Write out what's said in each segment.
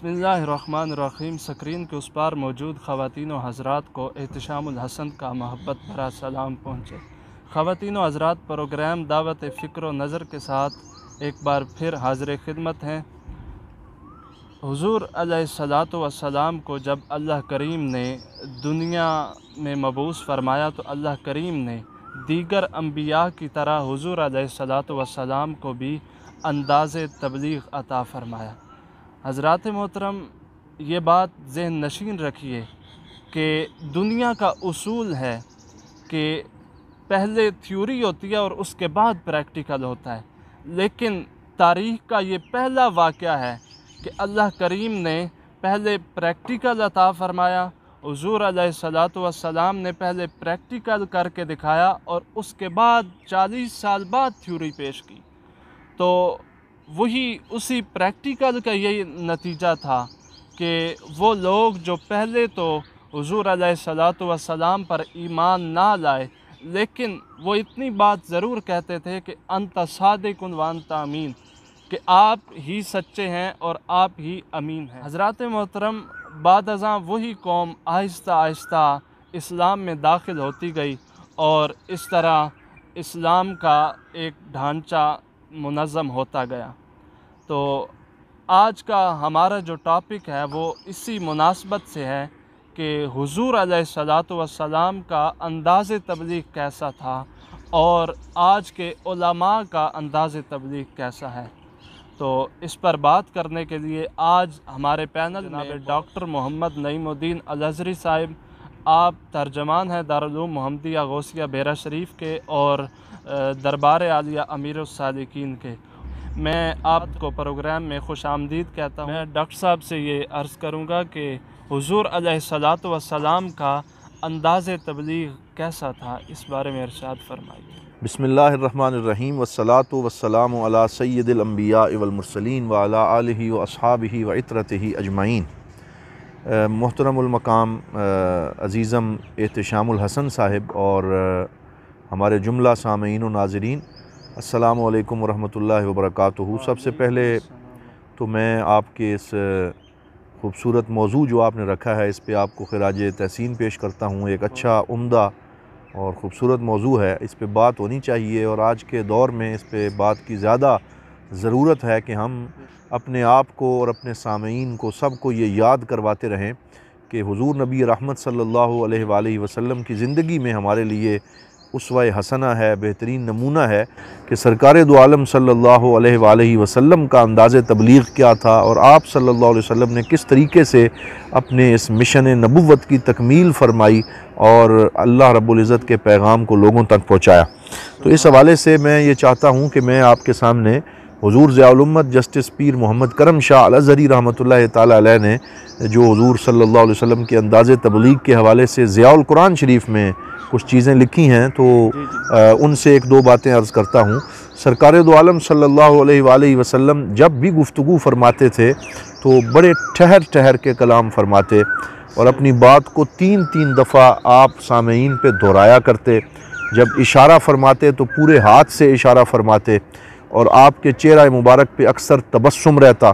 बिस्मिल्लाहिर्रहमानिर्रहीम। स्क्रीन के उस पार मौजूद ख़वातीन व हज़रात को एहतिशामुल हसन का मोहब्बत भरा सलाम पहुँचे। ख़वातीन व हज़रात, प्रोग्राम दावत फ़िक्र व नज़र के साथ एक बार फिर हाज़िर खिदमत हैं। हुज़ूर अलैहिस्सलातु वस्सलाम को जब अल्लाह करीम ने दुनिया में मबूस फ़रमाया तो अल्लाह करीम ने दीगर अम्बिया की तरह हुज़ूर अलैहिस्सलातु वस्सलाम को भी अंदाज़े तबलीग़ अता फ़रमाया। हज़रात मोहतरम, ये बात ज़हन नशीन रखिए कि दुनिया का उसूल है कि पहले थ्योरी होती है और उसके बाद प्रैक्टिकल होता है, लेकिन तारीख़ का ये पहला वाक़या है कि अल्लाह करीम ने पहले प्रैक्टिकल अता फ़रमाया। हुज़ूर अलैहिस्सलातु वस्सलाम ने पहले प्रैक्टिकल करके दिखाया और उसके बाद 40 साल बाद थ्योरी पेश की। तो वही उसी प्रैक्टिकल का यही नतीजा था कि वो लोग जो पहले तो हुज़ूर अलैहिस्सलातु वस्सलाम पर ईमान ना लाए, लेकिन वो इतनी बात ज़रूर कहते थे कि अंत सादिकुन व अंत अमीन, कि आप ही सच्चे हैं और आप ही अमीन हैं। हज़रात मोहतरम, बाद अज़ां वही कौम आहिस्ता आहिस्ता इस्लाम में दाखिल होती गई और इस तरह इस्लाम का एक ढांचा मुनज़्ज़म होता गया। तो आज का हमारा जो टॉपिक है वो इसी मुनासबत से है कि हुज़ूर अलैहिस्सलातु वस्सलाम का अंदाज़े तबलीग़ कैसा था और आज के उलमा का अंदाज़े तबलीग़ कैसा है। तो इस पर बात करने के लिए आज हमारे पैनल में डॉक्टर मोहम्मद नईमुद्दीन अल-अज़हरी साहिब, आप तर्जमान हैं दारुल उलूम मोहम्मदिया गौसिया बेरा शरीफ के और दरबार आलिया अमीरुस सालिकीन के। मैं आपको प्रोग्राम में खुश आमदीद कहता हूँ। मैं डॉक्टर साहब से ये अर्ज़ करूँगा कि हुज़ूर अलैहिस्सलातु वस्सलाम का अंदाज़े तबलीग़ कैसा था, इस बारे में इरशाद फरमाइए। बिस्मिल्लाहिर्रहमानिर्रहीम वस्सलातु वस्सलामु अला सय्यिदिल अंबिया वल मुरसलीन व अला आलिहि व अस्हाबिहि व इत्रतिहि अजमाइन। मुहतरमुल मकाम अज़ीज़म एहतिशामुल हसन साहिब और हमारे जुमला सामईन व नाज़रीन, अस्सलामु अलैकुम व रहमतुल्लाहि व बरकातुहू। सबसे पहले तो मैं आपके इस खूबसूरत मौजू जो आपने रखा है इस पे आपको खिराज तहसीन पेश करता हूँ। एक अच्छा, उम्दा और ख़ूबसूरत मौजू है, इस पे बात होनी चाहिए और आज के दौर में इस पे बात की ज़्यादा ज़रूरत है कि हम अपने आप को और अपने सामईन को सबको ये याद करवाते रहें कि हुज़ूर नबी रहमत सल्लल्लाहु अलैहि वसल्लम की ज़िंदगी में हमारे लिए उसवा हसना है, बेहतरीन नमूना है कि सरकार दो आलम सल्लल्लाहु अलैहि वसल्लम का अंदाज़े तबलीग़ क्या था और आप सल्लल्लाहु अलैहि वसल्लम ने किस तरीके से अपने इस मिशन नबुव्वत की तकमील फ़रमाई और अल्लाह रब्बुल इज़्ज़त के पैगाम को लोगों तक पहुँचाया। तो इस हवाले से मैं ये चाहता हूँ कि मैं आपके सामने हुज़ूर ज़ियाउल उम्मत जस्टिस पीर मोहम्मद करम शाह अल-अज़हरी रहमतुल्लाहि ताला अलैह ने जो हुज़ूर सल्लल्लाहु अलैहि वसल्लम के अंदाज़े तबलीग़ के हवाले से ज़ियाउल कुरान शरीफ में कुछ चीज़ें लिखी हैं, तो उनसे एक दो बातें अर्ज़ करता हूँ। सरकार दो आलम सल्लल्लाहु अलैहि वसल्लम जब भी गुफ्तगू फरमाते थे तो बड़े ठहर ठहर के कलाम फरमाते और अपनी बात को 3-3 दफ़ा आप सामईन पे दोहराया करते। जब इशारा फरमाते तो पूरे हाथ से इशारा फरमाते और आपके चेहरा मुबारक पे अक्सर तबस्सुम रहता।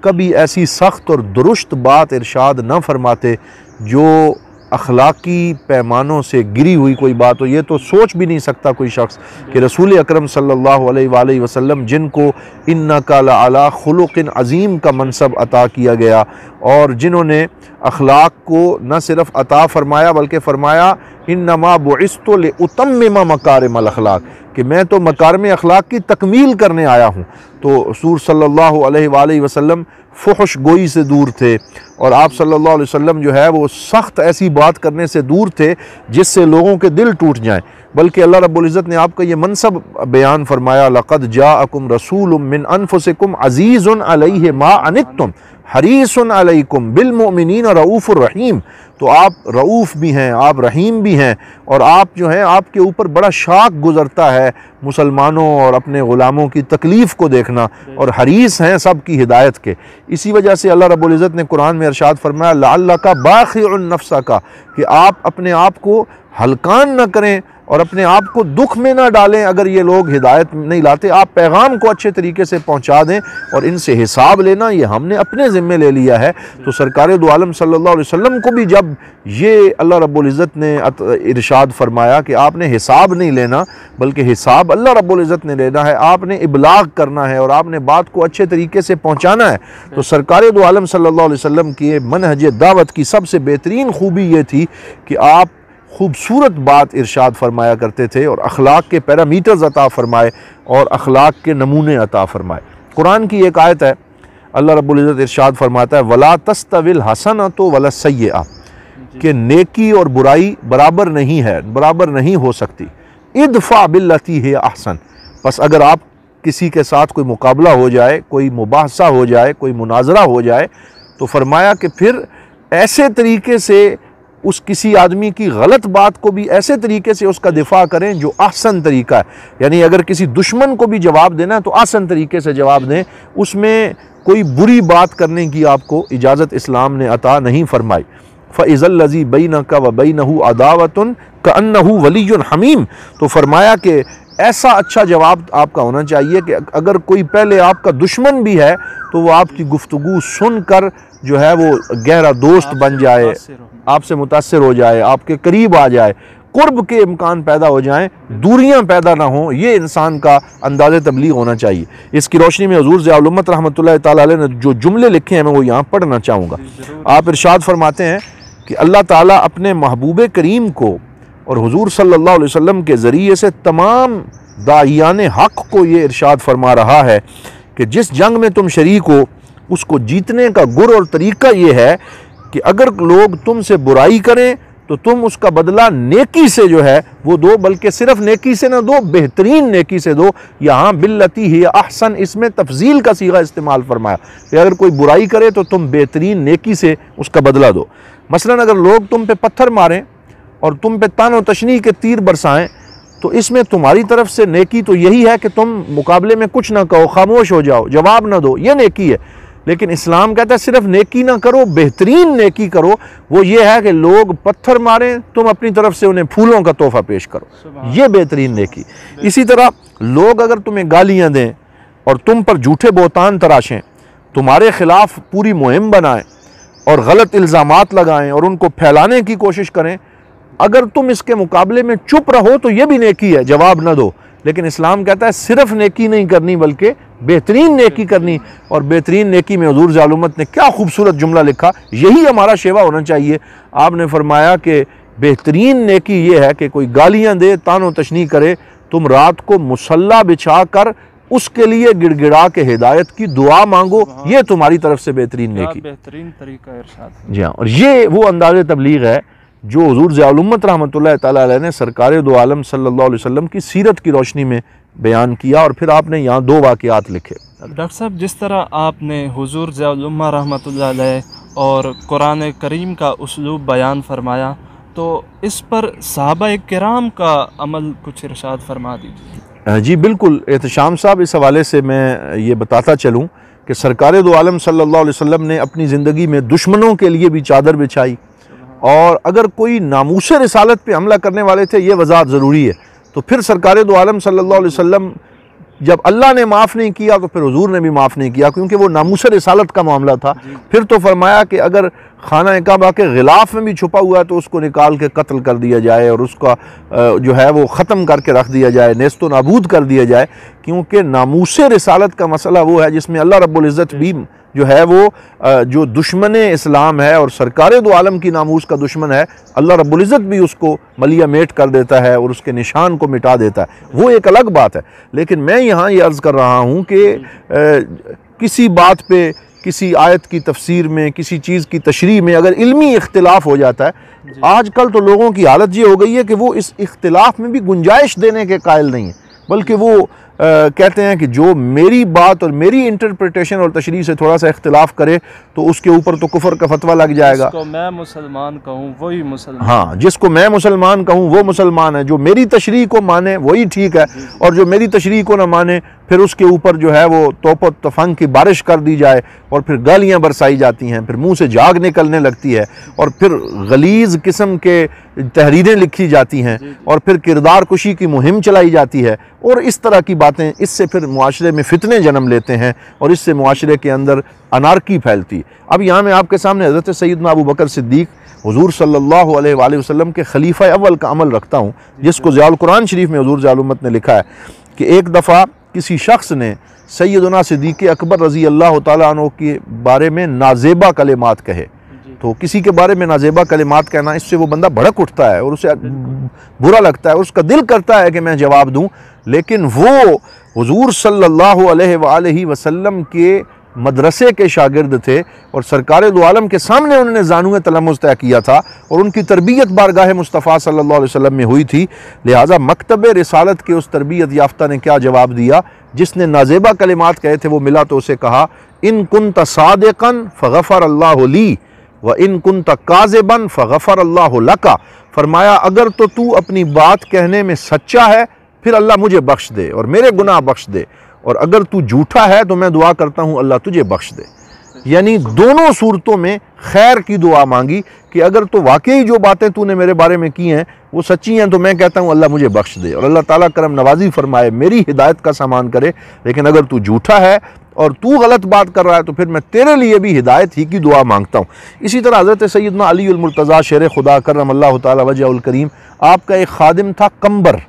कभी ऐसी सख्त और दुरुस्त बात इरशाद न फरमाते जो अखलाकी पैमानों से गिरी हुई कोई बात हो। ये तो सोच भी नहीं सकता कोई शख्स कि रसूल अकरम सल्लल्लाहु अलैहि वसल्लम जिनको इन्नका लअला खुलुक़िन अज़ीम का मनसब अता किया गया और जिन्होंने अखलाक को न सिर्फ अता फ़रमाया बल्कि फ़रमाया इन्नमा बुइस्तु लिउतम्मिमा मकारिमल अखलाक, कि मैं तो मकारिम अखलाक की तकमील करने आया हूँ। तो रसूल सल्लल्लाहु अलैहि वसल्लम फ़ुहश गोई से दूर थे और आप सल्लल्लाहु अलैहि वसल्लम जो है वो सख्त ऐसी बात करने से दूर थे जिससे लोगों के दिल टूट जाएं, बल्कि अल्लाह रब्बुल इज़्ज़त ने आपका ये मनसब बयान फरमाया, लक़द जाअकुम रसूलुम मिन अनफुसिकुम अज़ीज़ुन अलैहि मा अनित्तुम हरीसुन अलैकुम बिल मुमिनीन रऊफ़ुर रहीम। तो आप रऊफ़ भी हैं, आप रहीम भी हैं और आप जो हैं आपके ऊपर बड़ा शाक गुज़रता है मुसलमानों और अपने ग़ुलामों की तकलीफ़ को देखना और हरीस हैं सब की हिदायत के। इसी वजह से अल्लाह रब्बुल इज़्ज़त ने कुरान में इरशाद फरमाया लअल्लका बाख़िउन नफ्सका, कि आप अपने आप को हलकान न करें और अपने आप को दुख में ना डालें अगर ये लोग हिदायत नहीं लाते। आप पैगाम को अच्छे तरीके से पहुंचा दें और इनसे हिसाब लेना ये हमने अपने ज़िम्मे ले लिया है। तो सरकार दो आलम सल्लल्लाहु अलैहि वसल्लम को भी जब ये अल्लाह रब्बुल इज़्ज़त ने इरशाद फरमाया कि आपने हिसाब नहीं लेना बल्कि हिसाब अल्लाह रब्बुल इज़्ज़त ने लेना है, आपने इबलाग करना है और आपने बात को अच्छे तरीके से पहुँचाना है, तो सरकार दो आलम सल्लल्लाहु अलैहि वसल्लम की मनहज दावत की सबसे बेहतरीन खूबी ये थी कि आप खूबसूरत बात इरशाद फरमाया करते थे और अखलाक के पैरामीटर्स अता फरमाए और अखलाक के नमूने अता फरमाए। कुरान की एक आयत है, अल्लाह रब्बुल इज़्ज़त इरशाद फरमाता है वला तस्तविल हसनतु वला सय्यअ, कि नेकी और बुराई बराबर नहीं है, बराबर नहीं हो सकती। इदफा बिल्लती है अहसन, बस अगर आप किसी के साथ कोई मुकाबला हो जाए, कोई मुबाहसा हो जाए, कोई मुनाजरा हो जाए, तो फरमाया कि फिर ऐसे तरीके से उस किसी आदमी की गलत बात को भी ऐसे तरीके से उसका दिफा करें जो आसान तरीका है। यानी अगर किसी दुश्मन को भी जवाब देना है तो आसान तरीके से जवाब दें, उसमें कोई बुरी बात करने की आपको इजाज़त इस्लाम ने अता नहीं फरमाई। फ़इज़ल्लज़ी बैनका व बैनहु अदावतुन कअन्नहु वलियुन हमीम, तो फरमाया कि ऐसा अच्छा जवाब आपका होना चाहिए कि अगर कोई पहले आपका दुश्मन भी है तो वो आपकी गुफ्तगू सुनकर जो है वो गहरा दोस्त बन जाए, आपसे मुतासिर हो जाए, आपके करीब आ जाए, कुर्ब के इम्कान पैदा हो जाएं, दूरियां पैदा ना हों। ये इंसान का अंदाज़े तबलीग होना चाहिए। इसकी रोशनी में हुज़ूर ज़ियाउल उम्मत रहमतुल्लाहि तआला अलैह ने जो जुमले लिखे हैं मैं वो यहाँ पढ़ना चाहूँगा। आप इरशाद फरमाते हैं कि अल्लाह ताला अपने महबूब करीम को और हुज़ूर सल्लल्लाहु अलैहि वसल्लम के ज़रिए से तमाम दाइयान हक़ को ये इरशाद फरमा रहा है कि जिस जंग में तुम शरीक हो उसको जीतने का गुर और तरीका ये है कि अगर लोग तुमसे बुराई करें तो तुम उसका बदला नेकी से जो है वो दो, बल्कि सिर्फ नेकी से ना दो, बेहतरीन नेकी से दो। यहाँ बिल्लती ही अहसन, इसमें तफजील का सीगा इस्तेमाल फरमाया कि अगर कोई बुराई करे तो तुम बेहतरीन नेकी से उसका बदला दो। मसलन अगर लोग तुम पे पत्थर मारें और तुम पे तानो तशनी के तीर बरसाएं तो इसमें तुम्हारी तरफ से नेकी तो यही है कि तुम मुकाबले में कुछ ना कहो, खामोश हो जाओ, जवाब ना दो, ये नेकी है। लेकिन इस्लाम कहता है सिर्फ नेकी ना करो, बेहतरीन नेकी करो। वो ये है कि लोग पत्थर मारें, तुम अपनी तरफ से उन्हें फूलों का तोहफा पेश करो, ये बेहतरीन नेकी। इसी तरह लोग अगर तुम्हें गालियां दें और तुम पर झूठे बोतान तराशें, तुम्हारे खिलाफ पूरी मुहिम बनाएं और गलत इल्ज़ामात लगाएं और उनको फैलाने की कोशिश करें, अगर तुम इसके मुकाबले में चुप रहो तो ये भी नेकी है, जवाब ना दो। लेकिन इस्लाम कहता है सिर्फ नेकी नहीं करनी बल्कि बेहतरीन नेकी करनी। और बेहतरीन नेकी में हुज़ूर ज़ियाउल उम्मत ने क्या खूबसूरत जुमला लिखा, यही हमारा शेवा होना चाहिए। आपने फरमाया कि बेहतरीन नेकी ये है कि कोई गालियाँ दे, तानो तशनी करे, तुम रात को मुसल्ला बिछा कर उसके लिए गिड़गिड़ा के हिदायत की दुआ मांगो, ये तुम्हारी तरफ से बेहतरीन नेकी, बेहतरीन तरीका इरशाद। जी हाँ, और ये वो अंदाज़े तबलीग है जो हुज़ूर ज़ियाउल उम्मत रहमतुल्लाहि तआला अलैह ने सरकार दो आलम सल्लल्लाहु अलैहि वसल्लम की सीरत की रोशनी में बयान किया। और फिर आपने यहाँ दो वाक़यात लिखे। डॉक्टर साहब, जिस तरह आपने हुज़ूर ज़ियाउल उम्मत रहमतुल्लाहि अलैह और कुरान करीम का उसलूब बयान फरमाया, तो इस पर सहाबा किराम का अमल कुछ इरशाद फरमा दीजिए। जी बिल्कुल एहतशाम साहब, इस हवाले से मैं ये बताता चलूँ कि सरकार दो आलम सल्लल्लाहु अलैहि वसल्लम ने अपनी ज़िंदगी में दुश्मनों के लिए भी चादर बिछाई, और अगर कोई नामूस रिसालत पे हमला करने वाले थे, ये वजाहत ज़रूरी है, तो फिर सरकार दो आलम सल्लल्लाहु अलैहि वसल्लम जब अल्लाह ने माफ़ नहीं किया तो फिर हुजूर ने भी माफ़ नहीं किया, क्योंकि वो नामूस रिसालत का मामला था। फिर तो फरमाया कि अगर खाना काबा के गिलाफ में भी छुपा हुआ है तो उसको निकाल के कत्ल कर दिया जाए और उसका जो है वो ख़त्म करके रख दिया जाए, नेस्तो नाबूद कर दिया जाए, क्योंकि नामूस रिसालत का मसला वो है जिसमें अल्लाह रब्बुल इज़्ज़त भी जो है वो जो दुश्मन इस्लाम है और सरकार दो आलम की नामूस का दुश्मन है, अल्लाह रब्बुल इज़्ज़त भी उसको मलिया मेट कर देता है और उसके निशान को मिटा देता है, वो एक अलग बात है। लेकिन मैं यहाँ ये अर्ज़ कर रहा हूँ कि किसी बात पे, किसी आयत की तफसीर में, किसी चीज़ की तशरीह में अगर इल्मी इख्तिलाफ हो जाता है, आजकल तो लोगों की हालत ये हो गई है कि वो इस इख्तिलाफ में भी गुंजाइश देने के कायल नहीं है, बल्कि वो कहते हैं कि जो मेरी बात और मेरी इंटरप्रिटेशन और तशरीह से थोड़ा सा इख्तिलाफ करे तो उसके ऊपर तो कुफर का फतवा लग जाएगा। जिसको मैं मुसलमान कहूँ वही मुसलमान, हाँ, जिसको मैं मुसलमान कहूँ वो मुसलमान है, जो मेरी तशरीह को माने वही ठीक है और जो मेरी तशरीह को ना माने फिर उसके ऊपर जो है वो तोप तफंग की बारिश कर दी जाए और फिर गालियाँ बरसाई जाती हैं, फिर मुंह से झाग निकलने लगती है और फिर गलीज़ किस्म के तहरीरें लिखी जाती हैं और फिर किरदार कुशी की मुहिम चलाई जाती है और इस तरह की बातें, इससे फिर मुआशरे में फितने जन्म लेते हैं और इससे मुआशरे के अंदर अनारकी फैलती। अब यहाँ मैं आपके सामने हज़रत सैयदना अबू बकर सिद्दीक़ हुज़ूर सल्लल्लाहु अलैहि वसल्लम के खलीफा अव्वल का अमल रखता हूँ, जिसको ज़ियाउल कुरान शरीफ में हुज़ूर ज़ियाउल उम्मत ने लिखा है कि एक दफ़ा किसी शख्स ने सैयदना सिद्दीक़ अकबर रज़ी अल्लाह ताला अन्हु के बारे में नाजेबा कलिमात कहे। तो किसी के बारे में नाजेबा कलिमात कहना, इससे वो बंदा भड़क उठता है और उसे बुरा लगता है, उसका दिल करता है कि मैं जवाब दूं, लेकिन वो हुज़ूर सल्लल्लाहु अलैहि वसल्लम के मदरसे के शागिर्द थे और सरकार दो आलम के सामने उन्होंने ज़ानुए तलम्मुज़ तय किया था और उनकी तरबियत बारगाह मुस्तफ़ा सल्लल्लाहु अलैहि वसल्लम में हुई थी। लिहाजा मकतब रिसालत के उस तरबियत याफ्ता ने क्या जवाब दिया? जिसने नाजेबा कलिमात कहे थे वो मिला तो उसे कहा, इन कुन्त सादिक़न फ़ग़फ़र अल्लाहु ली व इन कुन्त काज़िबन फ़ग़फ़र अल्लाहु लका। फरमाया अगर तो तू अपनी बात कहने में सच्चा है फिर अल्लाह मुझे बख्श दे और मेरे गुनाह बख्श दे, और अगर तू झूठा है तो मैं दुआ करता हूँ अल्लाह तुझे बख्श दे। यानी दोनों सूरतों में खैर की दुआ मांगी कि अगर तो वाकई जो बातें तूने मेरे बारे में की हैं वो सच्ची हैं तो मैं कहता हूँ अल्लाह मुझे बख्श दे और अल्लाह ताला करम नवाजी फरमाए, मेरी हिदायत का सामान करे। लेकिन अगर तू झूठा है और तू गलत बात कर रहा है तो फिर मैं तेरे लिए भी हिदायत ही की दुआ मांगता हूँ। इसी तरह हज़रत सैयदना अली उल मुर्तज़ा शेर खुदा करमल्लाहु ताला वजहुल करीम, आपका एक खादिम था कंबर,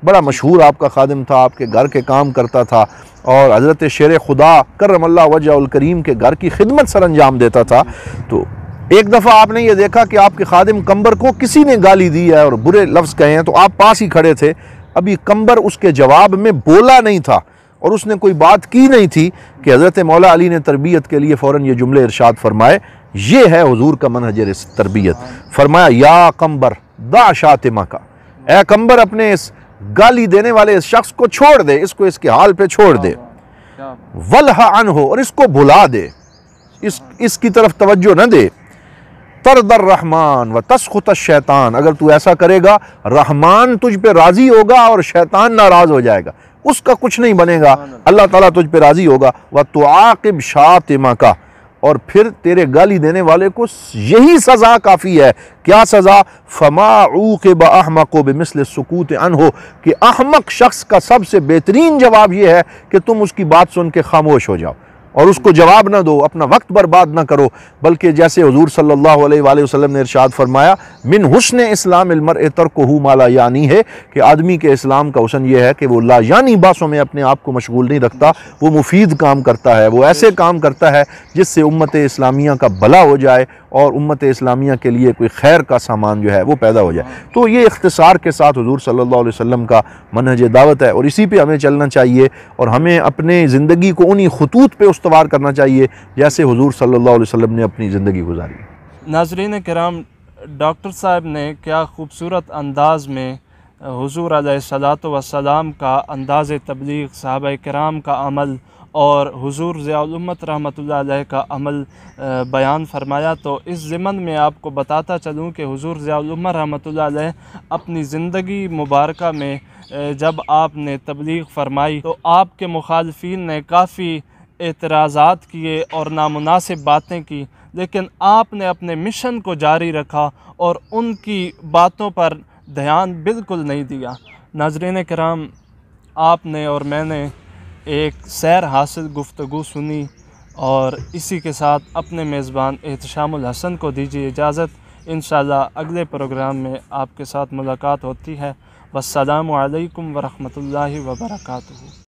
बड़ा मशहूर आपका खादिम था, आपके घर के काम करता था और हज़रत शेर खुदा करमल्लाहु वजहुल करीम के घर की खिदमत सर अंजाम देता था। तो एक दफ़ा आपने ये देखा कि आपके खादिम कंबर को किसी ने गाली दी है और बुरे लफ्ज़ कहे हैं, तो आप पास ही खड़े थे। अभी कंबर उसके जवाब में बोला नहीं था और उसने कोई बात की नहीं थी कि हज़रत मौला अली ने तरबियत के लिए फ़ौरन ये जुमले इरशाद फरमाए। ये है हुजूर का मनहज तरबियत। फरमाया या कंबर दा शातिमा का, ए कंबर अपने इस गाली देने वाले इस शख्स को छोड़ दे, इसको इसके हाल पे छोड़ दे, वलहा अनहु, और इसको भुला दे, इसकी तरफ तवज्जो न दे। तरदर रहमान व तस्खुत शैतान, अगर तू ऐसा करेगा रहमान तुझ पे राजी होगा और शैतान नाराज हो जाएगा, उसका कुछ नहीं बनेगा, अल्लाह ताला तुझ पे राजी होगा। व तुआकिब शातिमा का, और फिर तेरे गाली देने वाले को यही सज़ा काफ़ी है। क्या सज़ा? फमा उक़िब अहमक़ु बिमिस्ल सुकूत अनहु, कि अहमक शख्स का सबसे बेहतरीन जवाब यह है कि तुम उसकी बात सुन के खामोश हो जाओ और उसको जवाब ना दो, अपना वक्त बर्बाद ना करो, बल्कि जैसे हुजूर सल्लल्लाहु अलैहि वसल्लम ने इरशाद फरमाया, मिन हुस्न इस्लाम इल्मर तर्कुहु मा ला यानी है, कि आदमी के इस्लाम का हुस्न यह है कि वो ला यानी बातों में अपने आप को मशगूल नहीं रखता, वो मुफीद काम करता है, वो ऐसे काम करता है जिससे उम्मत इस्लामिया का भला हो जाए और उम्मत इस्लामिया के लिए कोई खैर का सामान जो है वो पैदा हो जाए। तो ये इख्तिसार के साथ हुजूर सल्लल्लाहु अलैहि वसल्लम का मनहज दावत है और इसी पे हमें चलना चाहिए और हमें अपने ज़िंदगी को उन्हीं खतूत पे उस्तवार करना चाहिए जैसे हुजूर सल्लल्लाहु अलैहि वसल्लम ने अपनी ज़िंदगी गुजारी। नाज़रीन किराम, डॉक्टर साहब ने क्या खूबसूरत अंदाज में हुजूर अलैहिस्सलातु वस्सलाम का अंदाज़ तबलीग, सहाबा किराम का अमल और हुजूर ज़ियाउल उम्मत रहमतुल्लाह अलैह का अमल बयान फरमाया। तो इस ज़िमन में आपको बताता चलूँ कि हुजूर ज़ियाउल उम्मत रहमतुल्लाह अलैह अपनी ज़िंदगी मुबारक में जब आपने तबलीग फरमाई तो आपके मुखालफीन ने काफ़ी एतराज़ात किए और नामुनासिब बातें की, लेकिन आपने अपने मिशन को जारी रखा और उनकी बातों पर ध्यान बिल्कुल नहीं दिया। नाज़रीन किराम, आपने और मैंने एक सैर हासिल गुफ्तगू सुनी और इसी के साथ अपने मेज़बान एहतशामुल हसन को दीजिए इजाज़त। इंशाअल्लाह अगले प्रोग्राम में आपके साथ मुलाकात होती है। वस्सलामु अलैकुम व रहमतुल्लाहि व बरकातुहू।